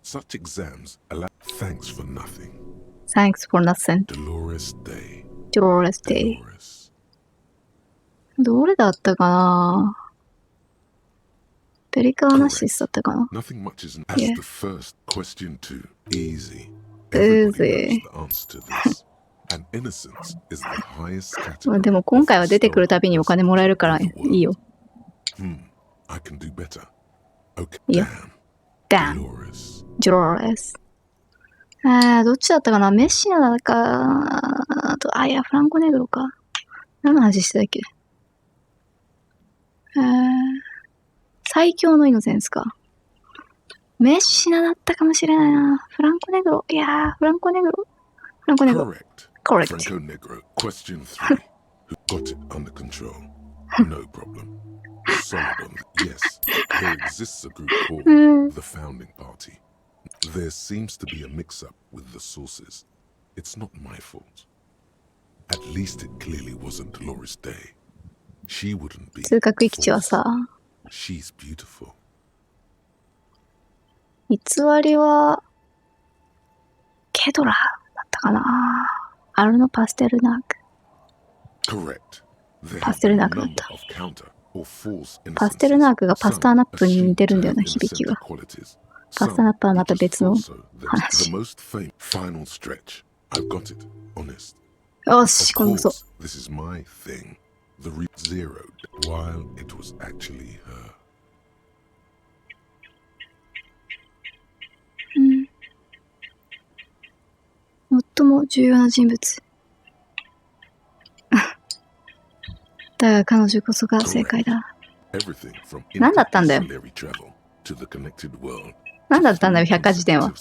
Such exams allow thanks for nothing. Thanks for nothing. Dolores Day. Dolores Day. どれだったかな？ペリカーナシスだったかな？ Nothing much is as the first question too. Easy. Everybody knows the answer to this. And innocence is the highest category. でも今回は出てくるたびにお金もらえるからいいよ。I can do better. Okay. いいよ。Damn. Dolores. どっちだったかな？メッシナだか、いや、フランコネグロか。何の話してたっけ？最強のイノセンスか。メッシナだったかもしれないな。フランコネグロ。いやー、フランコネグロ。フランコネグロ。Correct. Franco Negro. Question 3. Who got it under control? No problem. Solid on the... Yes, there exists a group called the Founding Party. There seems to be a mix-up with the sources. It's not my fault. At least it clearly wasn't Dolores Day. She wouldn't be. 通覚域値はさ、 She's beautiful. 偽りはケドラだったかな。アルノ・パステルナーク。パステルナークだった。パステルナークがパスターナップに似てるんだよな、響きが。パスターナップはまた別の話。よし、今度こそ。最も重要な人物。だが彼女こそが正解だ。何だったんだよ。何だったんだよ、百科事典は。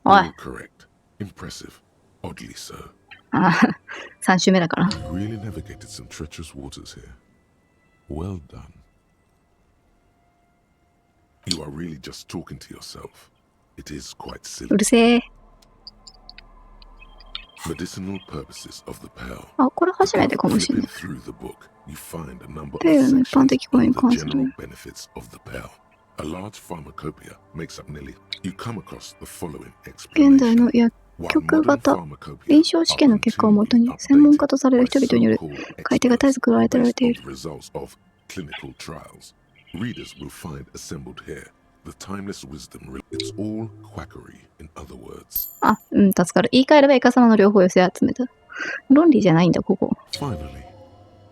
おい。ああ、3週目だから。You are really just talking to yourself. It is quite silly. うるせえ。Medicinal purposes of the pill. あ、これ初めてかもしれない。Through the book, you find a number of ペルの一般的語に sections 関 of す the る。 general benefits of the pill. A large pharmacopoeia makes up nearly. You come across the following 現代 explanation. の薬局型臨床試験の結果をもとに専門家とされる人々による書い手が絶えず加えられている。 Readers will find assembled here the timeless wisdom. It's all quackery, in other words. あ、助かる。言い換えればイカ様の両方寄せ集めた。論理じゃないんだ、ここ。 Finally,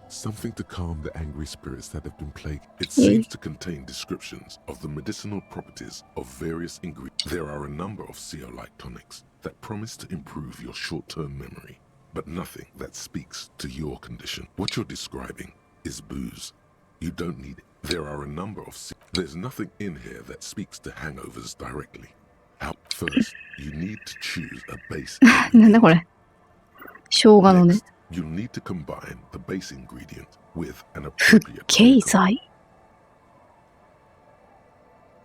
something to calm the angry spirits that have been plagued. It seems to contain descriptions of the medicinal properties of various ingredients. There are a number of zeolite tonics that promise to improve your short-term memory, but nothing that speaks to your condition. What you're describing is booze. You don't need it. There are a number of... There's nothing in here that speaks to hangovers directly. First, you need to choose a base なんだこれ。生姜のね。You'll need to combine the base ingredient with an 不 appropriate 経済。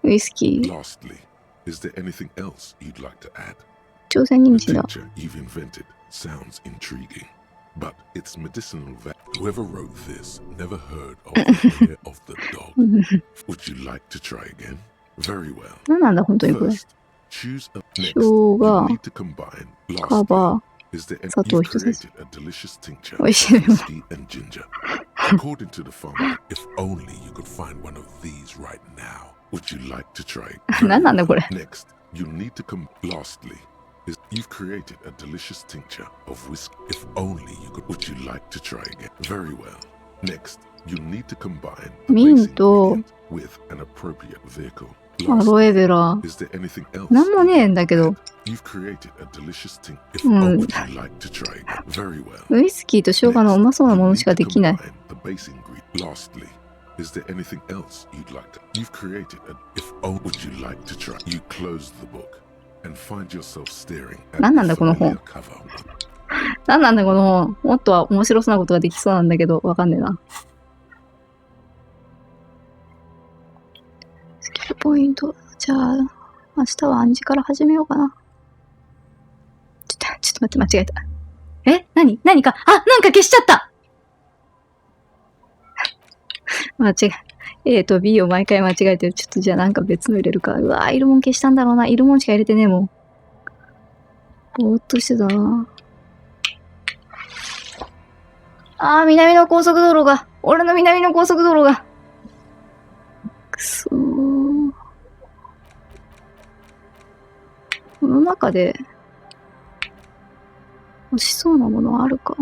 ウイスキー。 Lastly, is there anything else you'd like to add? 朝鮮人参 The だ。 tincture you've invented sounds intriguing, but its medicinal value. Whoever wrote this never heard of the hair of the dog. Would you like to try again? Very well. 何なんだ、本当にこれ。 First, choose a next. 生姜 You need to combine カ lastly, バー。is the 砂糖 you've 一つ。 created a delicious tincture 美味しいね。 of whiskey and ginger. According to the farmer, if only you could find one of these right now. Would you like to try it? 何なんだこれ。 Next, you'll need to come. Lastly, is you've created a delicious tincture of whiskey. If only you could. Would you like to try again? Very well. Next, you'll need to combine the base ミント、 ingredient with an appropriate vehicle. アロエベラ。 Is there anything else? なんもねえんだけど。 You've created a delicious tincture. If うん。 would you like to try again? Very well. ウイスキーと生姜のうまそうなものしかできない。 Combine the base ingredient. Lastly, is there anything else you'd like to? You've created a. If oh, would you like to try? You close the book and find yourself staring at 何なん the だこの本。 familiar cover. 何なんだこの本。もっと面白そうなことができそうなんだけど、わかんねえな。スキルポイント。じゃあ、明日は暗示から始めようかな。ちょっと待って、間違えた。え？何か、あ、なんか消しちゃった間違え。A と B を毎回間違えてる。ちょっとじゃあなんか別の入れるか。うわぁ、いるもん消したんだろうな。いるもんしか入れてねえもん。ぼーっとしてたな。あー、南の高速道路が。俺の南の高速道路が。くそー。この中で欲しそうなものあるか。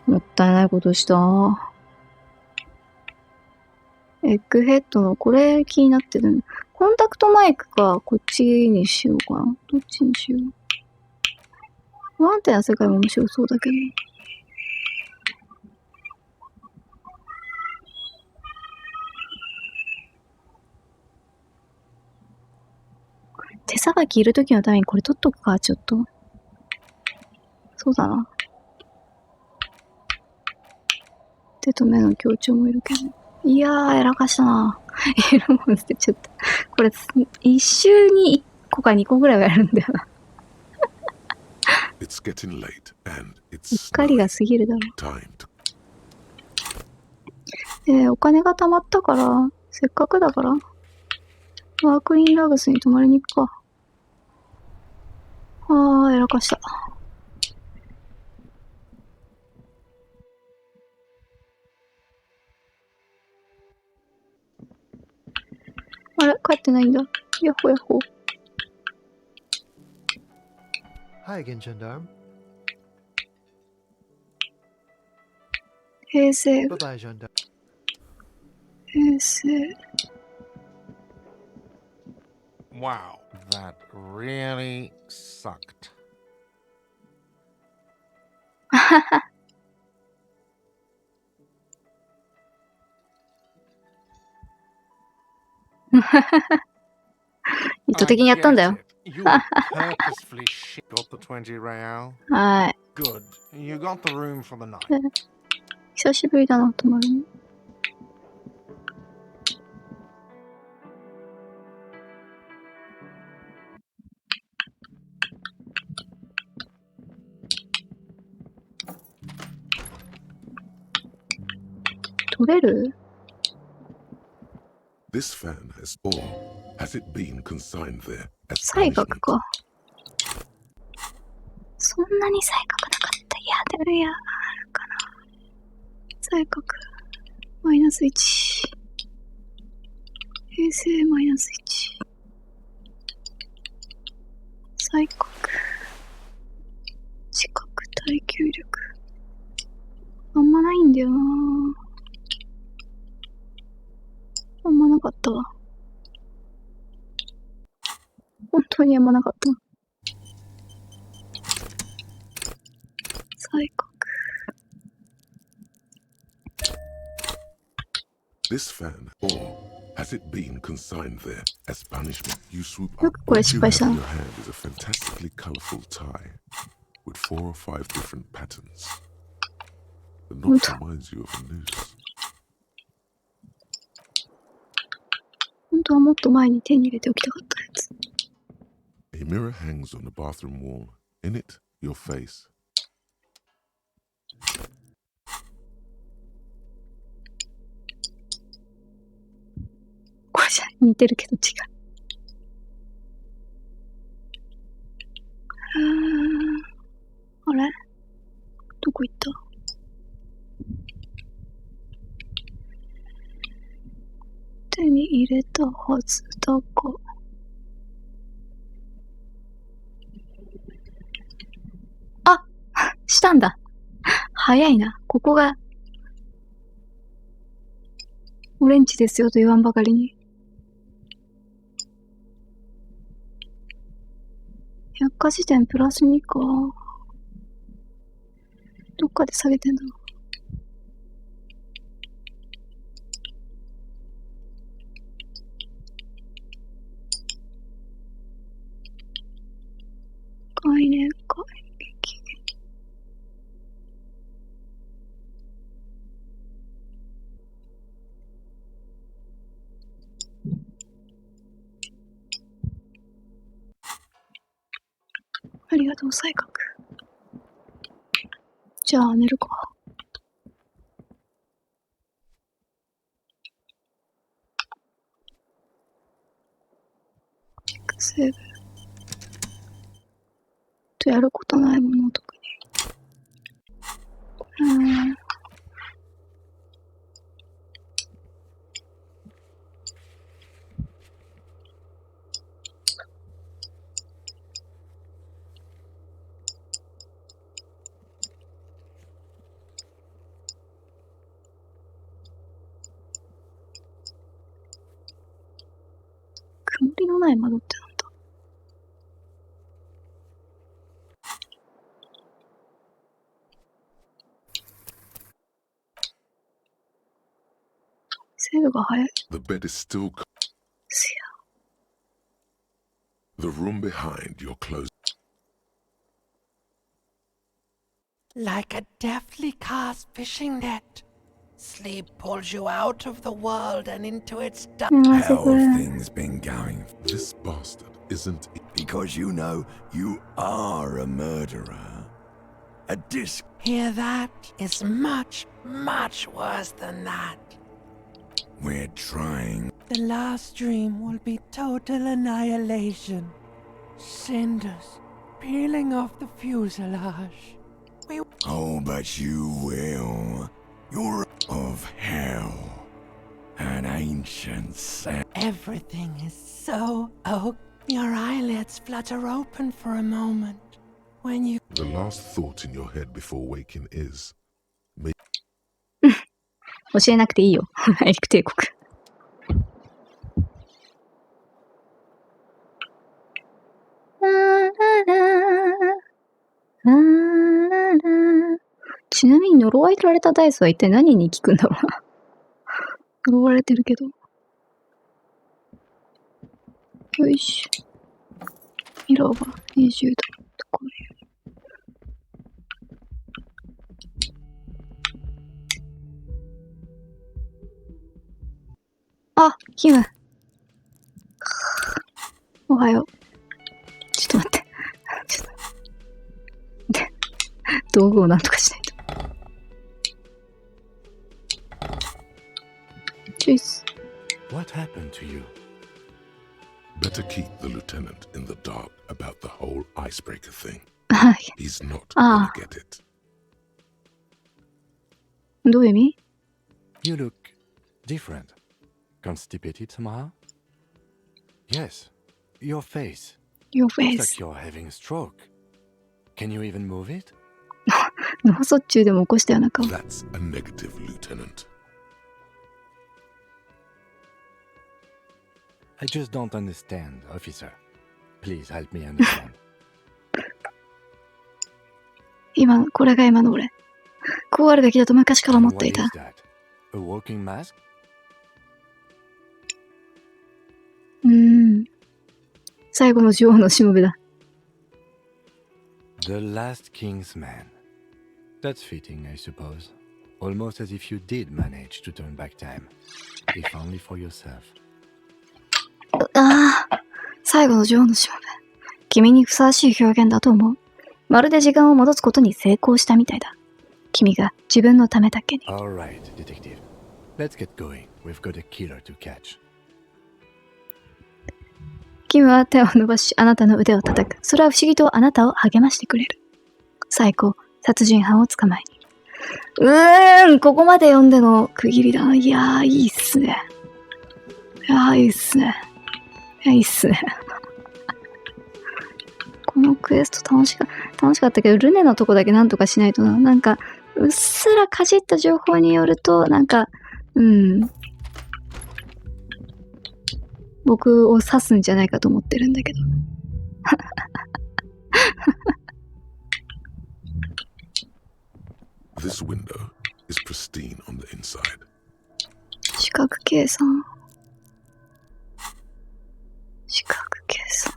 もったいないことした。エッグヘッドのこれ気になってる。コンタクトマイクかこっちにしようかな。どっちにしよう。不安定な世界も面白そうだけど。手さばきいるときのためにこれ取っとくか、ちょっと。そうだな。手と目の強調もいるけど。いやー、やらかしたな。いるもん捨てちゃった。これ、一周に1個か2個ぐらいはやるんだよな。怒りが過ぎるだろう。お金が貯まったから、せっかくだから、ワークインラグスに泊まりに行くか。やらかした。あれ帰ってないんだ。やっほやっほ。Hi again, gendarme. 平成。Bye bye, gendarme. 平成。Wow, that really sucked. Haha. 意図的にやったんだよ。You purposefully got the 20 real. はい。Good. You got the room for the night. 久しぶりだな、泊まるの。取れる？ This fan has has it been consigned there as 才覚か。そんなに才覚なかった。いや、あるかな。才覚、マイナス1。平成マイナス1。才覚。知覚、耐久力。あんまないんだよな。あんまなかったわ。本当にあんまなかった。才覚。This fan, has it been consigned there as punishment? You swoop up. よくこれ失敗したな。 Your hand is a fantastically colorful tie with 4 or 5 different patterns. The knot reminds you of a noose. 本当はもっと前に手に入れておきたかったやつ。A mirror hangs on the bathroom wall. In it, your face. 似てるけど違う。あれどこ行った？手に入れたはずだが。あしたんだ。早いな。ここが、オレンジですよと言わんばかりに。百科事典プラス2か。どっかで下げてんだ。概念解撃。ありがとう、才覚。じゃあ寝るか。セーブ。とやることないもの、特に。曇りのない窓ってなんだ？セーブが早い。The bed is still. せや。The room behind your closed. Like a deftly cast fishing net. Sleep pulls you out of the world and into its depths. How have things been going? This bastard isn't. Because you know you are a murderer. A disc. Hear that? It's much, much worse than that. We're trying. The last dream will be total annihilation. Cinders peeling off the fuselage. Oh, but you will. You're of hell. An ancient sand. Everything is so oak. Your eyelids flutter open for a moment. When you... The last thought in your head before waking is... 教えなくていいよ。大陸帝国。ちなみに呪われたダイスは一体何に効くんだろうな。呪われてるけど。よいしょ。色が20度。こういう。あ、キム。おはよう。ちょっと待って。ちょっと。で、道具をなんとかしないと。チュイス。What happened to you? Better keep the lieutenant in the dark about the whole icebreaker thing. He's not gonna get it. どういう意味? You look different. Constipated somehow? Yes, your face. Your Looks face. like you're having a stroke. Can you even move it? 脳卒中でも起こしたような顔。That's a negative, Lieutenant. I just don't understand, officer. Please help me understand. これが今の俺。こうあるべきだと昔から思っていた。What is that? A walking mask? 最後の女王のしもべだ。The last king's man. That's fitting, I suppose. Almost as if you did manage to turn back time. If only for yourself. 最後の女王のしもべ。君にふさわしい表現だと思う。まるで時間を戻すことに成功したみたいだ。君が自分のためだけに。All right, detective. Let's get going. We've got a killer to catch. キムは手を伸ばし、あなたの腕を叩く。それは不思議とあなたを励ましてくれる。最高、殺人犯を捕まえに。ここまで読んでの区切りだな。いやー、いいっすね。いいっすね。いいっすね。このクエスト楽しかったけど、ルネのとこだけなんとかしないとな。なんか、うっすらかじった情報によると、なんか、僕を刺すんじゃないかと思ってるんだけど。This window is pristine on the inside. 視覚計算。視覚計算。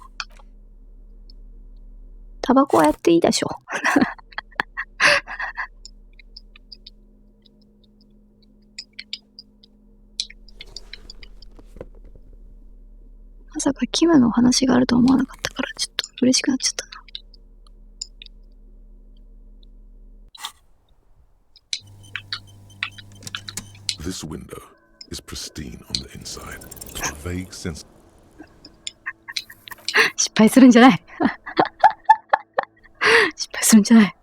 タバコはやっていいでしょ。まさかキムの話があるとは思わなかったからちょっと嬉しくなっちゃったな。This window is pristine on the inside. A vague sense. 失敗するんじゃない。失敗するんじゃない。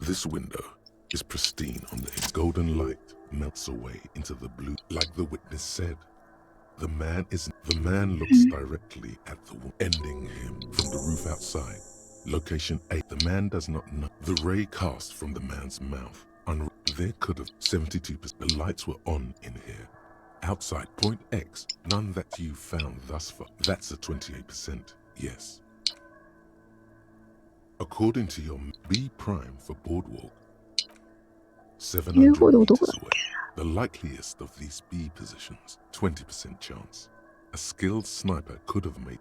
This window is pristine on the golden light melts away into the blue. Like the witness said, the man looks directly at the woman, ending him from the roof outside. Location 8. The man does not know. The ray cast from the man's mouth. There could have 72%. The lights were on in here. Outside point X. None that you found thus far. That's a 28%. Yes. According to your B prime for boardwalk, 700 meters away. The likeliest of these B positions, 20% chance. A skilled sniper could have made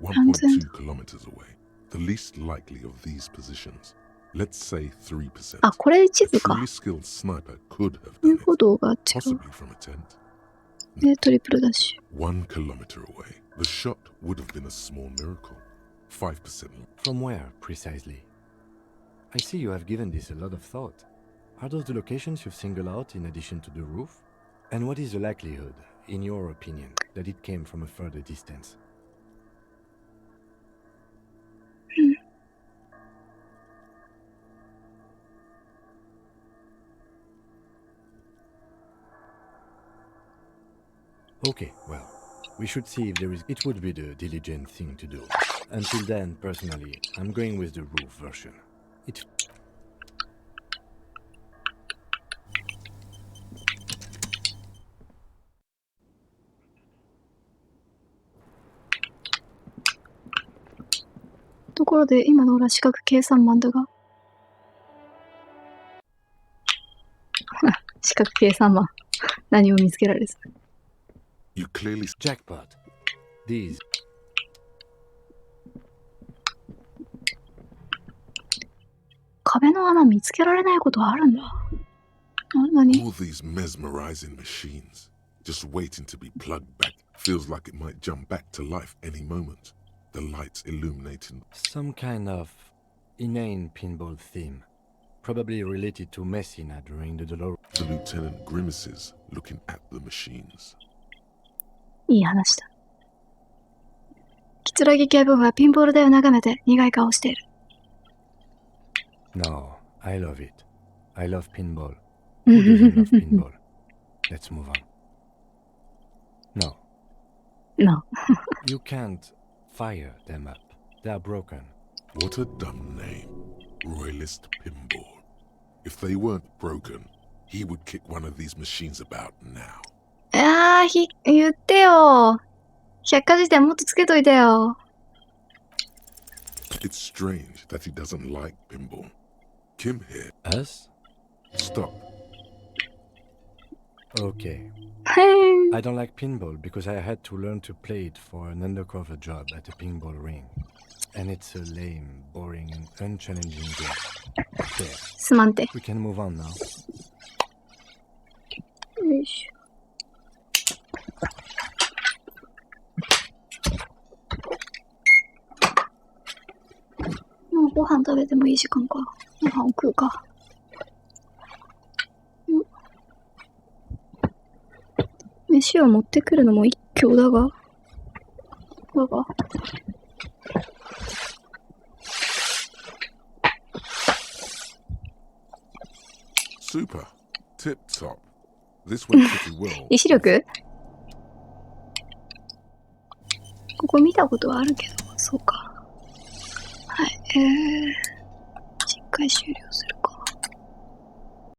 1.2 kilometers away. The least likely of these positions, let's say 3%. あ、これ地図か。 Truly skilled sniper could have done it, possibly from a tent. で、トリプルダッシュ。1 kilometer away. The shot would have been a small miracle. 5%. From where, precisely? I see you have given this a lot of thought. Are those the locations you've singled out in addition to the roof? And what is the likelihood, in your opinion, that it came from a further distance? Okay, well, we should see if there is... It would be the diligent thing to do. Until then, personally, I'm going with the roof version. It...ところで今の俺は視覚計算マンだが視覚計算マン何を見つけられず You clearly jackpot. These 壁の穴見つけられないことはあるんだ。何 All these mesmerizing machines just waiting to be plugged back. Feels like it might jump back to life any moment. The lights illuminating. Some kind of inane pinball theme. Probably related to Messina during the Dolores. The lieutenant grimaces, looking at the machines. いい話だ。キツラギ警部補はピンボール台を眺めて苦い顔をしている。No, I love it. I love pinball. Who doesn't love pinball? Let's move on. No. No. You can't fire them up. They are broken. What a dumb name. Royalist Pinball. If they weren't broken, he would kick one of these machines about now. 言ってよ。百科事典もっとつけといてよ。It's strange that he doesn't like pinball. Kim here. Us? Stop. Okay. I don't like pinball because I had to learn to play it for an undercover job at a pinball ring. And it's a lame, boring, and unchallenging game. There. すまんて。 We can move on now. よいしょ。もうご飯食べてもいい時間か。ご飯を食うか。飯を持ってくるのも一興だが。どうぞ。Super. Tip top. This went pretty well. 意志力？ここ見たことはあるけど、そうか。はい、実回終了。